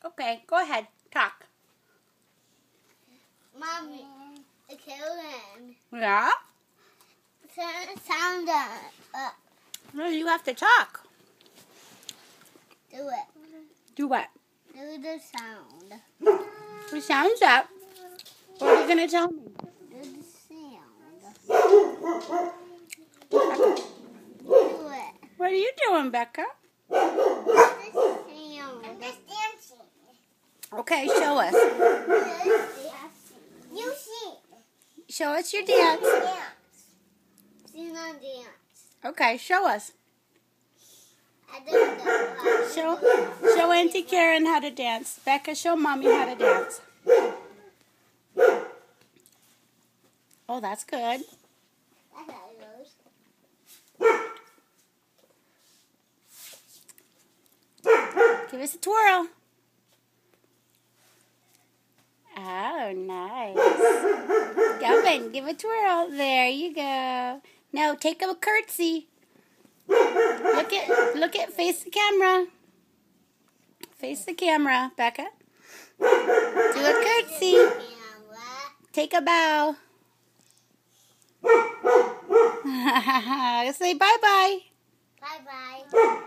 Okay, go ahead. Talk. Mommy, Karen. Yeah? Sound up. No, you have to talk. Do it. Do what? Do the sound. The sound's up. What are you going to tell me? Do the sound. Do it. What are you doing, Becca? Do the sound. I'm just dancing. Okay, show us. You sing. Show us your dance. Dance. Sing on dance. Okay, show us. I don't know. Show Auntie Karen how to dance. Becca, show Mommy how to dance. Oh, that's good. That's how it goes. Give us a twirl. Oh, nice. Gavin, give a twirl. There you go. Now take a curtsy. Look at, face the camera. Face the camera, Becca. Do a curtsy. Take a bow. Say bye-bye. Bye-bye.